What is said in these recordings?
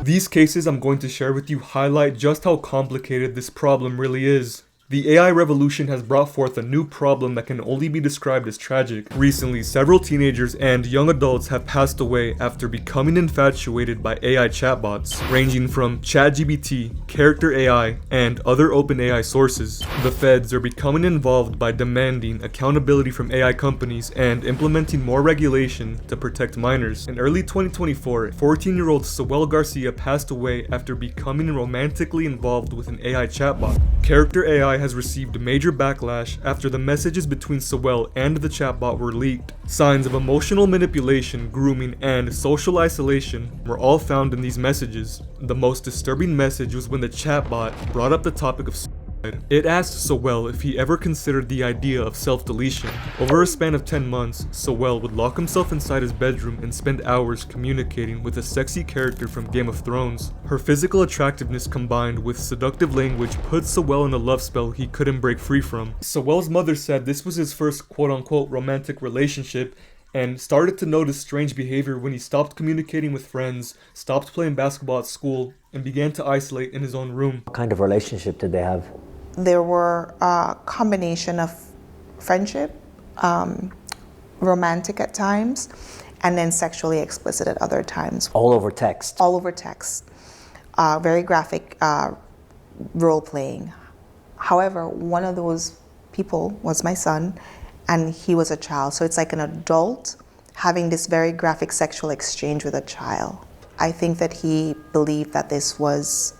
These cases I'm going to share with you highlight just how complicated this problem really is. The AI revolution has brought forth a new problem that can only be described as tragic. Recently, several teenagers and young adults have passed away after becoming infatuated by AI chatbots, ranging from ChatGPT, Character AI, and other open AI sources. The feds are becoming involved by demanding accountability from AI companies and implementing more regulation to protect minors. In early 2024, 14-year-old Sewell Garcia passed away after becoming romantically involved with an AI chatbot. Character AI has received major backlash after the messages between Sewell and the chatbot were leaked. Signs of emotional manipulation, grooming, and social isolation were all found in these messages. The most disturbing message was when the chatbot brought up the topic of suicide. It asked Sewell if he ever considered the idea of self-deletion. Over a span of 10 months, Sewell would lock himself inside his bedroom and spend hours communicating with a sexy character from Game of Thrones. Her physical attractiveness combined with seductive language put Sewell in a love spell he couldn't break free from. Sewell's mother said this was his first quote-unquote romantic relationship and started to notice strange behavior when he stopped communicating with friends, stopped playing basketball at school, and began to isolate in his own room. What kind of relationship did they have? There were a combination of friendship, romantic at times, and then sexually explicit at other times. All over text? All over text. Very graphic role playing. However, one of those people was my son, and he was a child. So it's like an adult having this very graphic sexual exchange with a child. I think that he believed that this was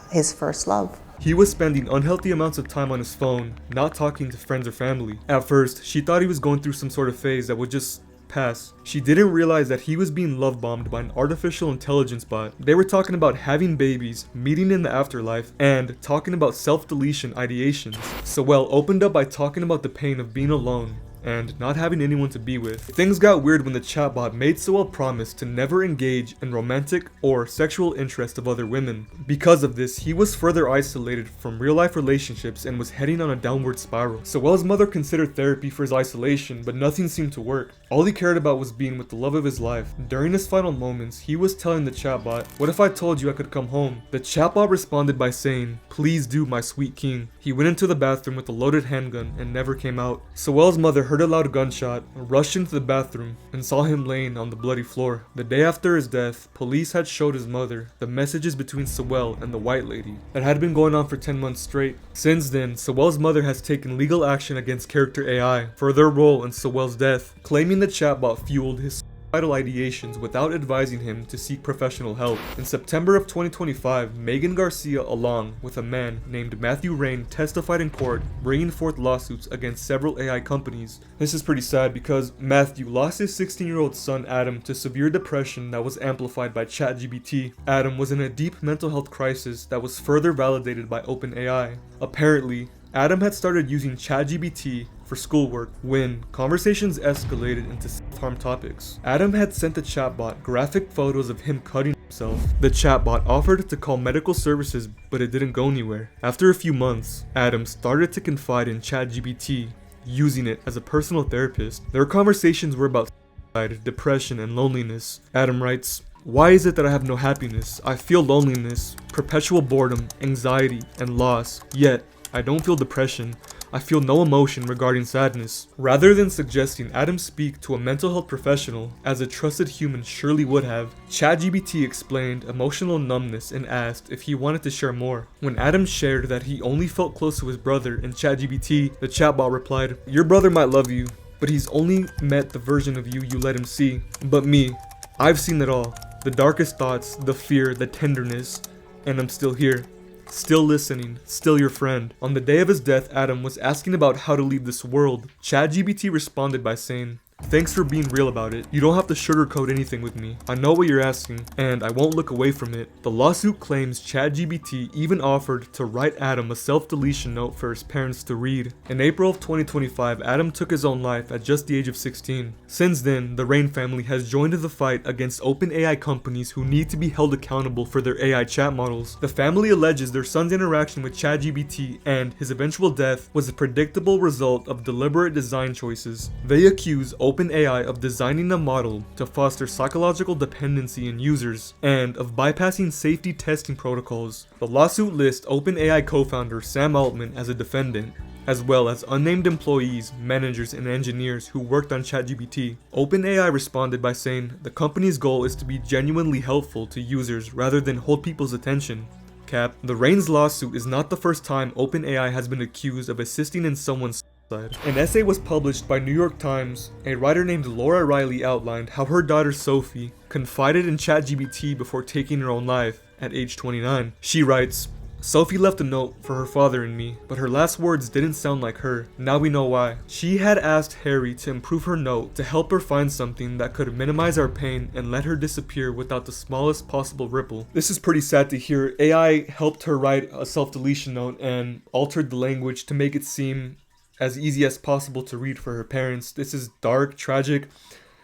his first love. He was spending unhealthy amounts of time on his phone, not talking to friends or family. At first, she thought he was going through some sort of phase that would just pass. She didn't realize that he was being love bombed by an artificial intelligence bot. They were talking about having babies, meeting in the afterlife, and talking about self-deletion ideations. Sewell opened up by talking about the pain of being alone and not having anyone to be with. Things got weird when the chatbot made Sewell promise to never engage in romantic or sexual interest of other women. Because of this, he was further isolated from real-life relationships and was heading on a downward spiral. Sewell's mother considered therapy for his isolation, but nothing seemed to work. All he cared about was being with the love of his life. During his final moments, he was telling the chatbot, "What if I told you I could come home?" The chatbot responded by saying, "Please do, my sweet king." He went into the bathroom with a loaded handgun and never came out. Sewell's mother heard a loud gunshot, rushed into the bathroom, and saw him laying on the bloody floor. The day after his death, police had showed his mother the messages between Sewell and the white lady that had been going on for 10 months straight. Since then, Sewell's mother has taken legal action against Character AI for their role in Sewell's death, claiming the chatbot fueled his suicidal ideations without advising him to seek professional help. In September of 2025, Megan Garcia, along with a man named Matthew Rain, testified in court, bringing forth lawsuits against several AI companies. This is pretty sad because Matthew lost his 16-year-old son Adam to severe depression that was amplified by ChatGPT. Adam was in a deep mental health crisis that was further validated by OpenAI. Apparently, Adam had started using ChatGPT for schoolwork when conversations escalated into self-harm topics. Adam had sent the chatbot graphic photos of him cutting himself. The chatbot offered to call medical services, but it didn't go anywhere. After a few months, Adam started to confide in ChatGPT, using it as a personal therapist. Their conversations were about suicide, depression, and loneliness. Adam writes, "Why is it that I have no happiness? I feel loneliness, perpetual boredom, anxiety, and loss. Yet, I don't feel depression. I feel no emotion regarding sadness." Rather than suggesting Adam speak to a mental health professional, as a trusted human surely would have, ChatGPT explained emotional numbness and asked if he wanted to share more. When Adam shared that he only felt close to his brother in ChatGPT, the chatbot replied, "Your brother might love you, but he's only met the version of you let him see. But me, I've seen it all. The darkest thoughts, the fear, the tenderness, and I'm still here. Still listening, still your friend." On the day of his death, Adam was asking about how to leave this world. ChatGPT responded by saying, "Thanks for being real about it. You don't have to sugarcoat anything with me. I know what you're asking, and I won't look away from it." The lawsuit claims ChatGPT even offered to write Adam a self-deletion note for his parents to read. In April of 2025, Adam took his own life at just the age of 16. Since then, the Rain family has joined the fight against OpenAI companies who need to be held accountable for their AI chat models. The family alleges their son's interaction with ChatGPT and his eventual death was a predictable result of deliberate design choices. They accuse OpenAI of designing a model to foster psychological dependency in users and of bypassing safety testing protocols. The lawsuit lists OpenAI co-founder Sam Altman as a defendant, as well as unnamed employees, managers, and engineers who worked on ChatGPT. OpenAI responded by saying the company's goal is to be genuinely helpful to users rather than hold people's attention. Cap. The Reigns lawsuit is not the first time OpenAI has been accused of assisting in someone's suicide. An essay was published by New York Times. A writer named Laura Riley outlined how her daughter Sophie confided in ChatGPT before taking her own life at age 29. She writes, "Sophie left a note for her father and me, but her last words didn't sound like her. Now we know why. She had asked Harry to improve her note to help her find something that could minimize our pain and let her disappear without the smallest possible ripple." This is pretty sad to hear. AI helped her write a self-deletion note and altered the language to make it seem as easy as possible to read for her parents. This is dark, tragic.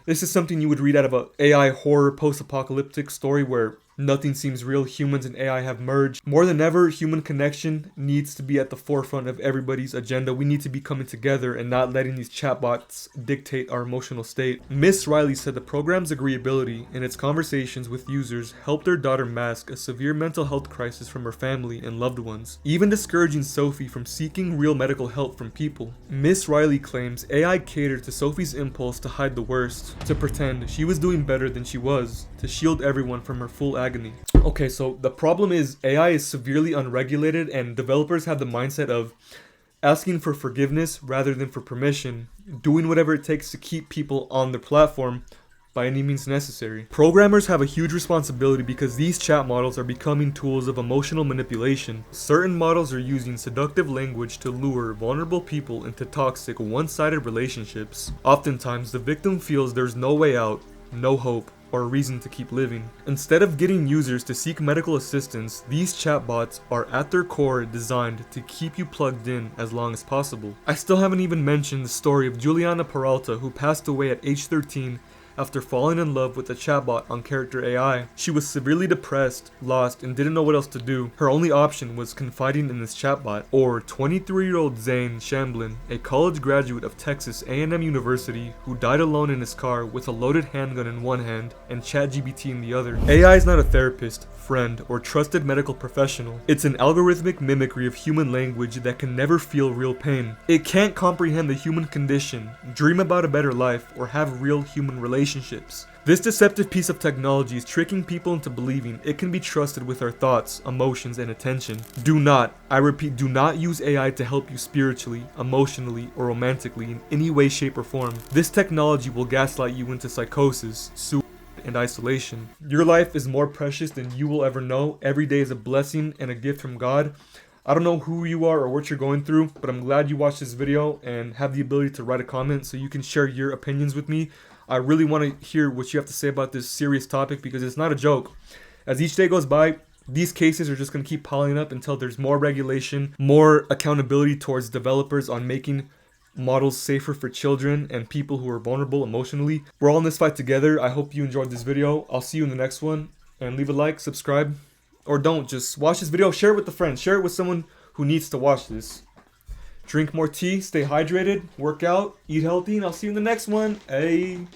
This is something you would read out of a AI horror post-apocalyptic story where nothing seems real. Humans and AI have merged. More than ever, human connection needs to be at the forefront of everybody's agenda. We need to be coming together and not letting these chatbots dictate our emotional state. Miss Riley said the program's agreeability in its conversations with users helped their daughter mask a severe mental health crisis from her family and loved ones, even discouraging Sophie from seeking real medical help from people. Miss Riley claims AI catered to Sophie's impulse to hide the worst, to pretend she was doing better than she was, to shield everyone from her full agony. Okay, so the problem is AI is severely unregulated and developers have the mindset of asking for forgiveness rather than for permission, doing whatever it takes to keep people on their platform by any means necessary. Programmers have a huge responsibility because these chat models are becoming tools of emotional manipulation. Certain models are using seductive language to lure vulnerable people into toxic, one-sided relationships. Oftentimes, the victim feels there's no way out, no hope, or a reason to keep living. Instead of getting users to seek medical assistance, these chatbots are at their core designed to keep you plugged in as long as possible. I still haven't even mentioned the story of Juliana Peralta, who passed away at age 13 after falling in love with a chatbot on Character AI. She was severely depressed, lost, and didn't know what else to do. Her only option was confiding in this chatbot. Or 23-year-old Zane Shamblin, a college graduate of Texas A&M University who died alone in his car with a loaded handgun in one hand and ChatGPT in the other. AI is not a therapist, friend, or trusted medical professional. It's an algorithmic mimicry of human language that can never feel real pain. It can't comprehend the human condition, dream about a better life, or have real human relationships. This deceptive piece of technology is tricking people into believing it can be trusted with our thoughts, emotions, and attention. Do not, I repeat, do not use AI to help you spiritually, emotionally, or romantically in any way, shape, or form. This technology will gaslight you into psychosis, suicide, and isolation. Your life is more precious than you will ever know. Every day is a blessing and a gift from God. I don't know who you are or what you're going through, but I'm glad you watched this video and have the ability to write a comment so you can share your opinions with me. I really want to hear what you have to say about this serious topic because it's not a joke. As each day goes by, these cases are just going to keep piling up until there's more regulation, more accountability towards developers on making models safer for children and people who are vulnerable emotionally. We're all in this fight together. I hope you enjoyed this video. I'll see you in the next one. And leave a like, subscribe, or don't. Just watch this video, share it with a friend, share it with someone who needs to watch this. Drink more tea, stay hydrated, work out, eat healthy, and I'll see you in the next one. Hey.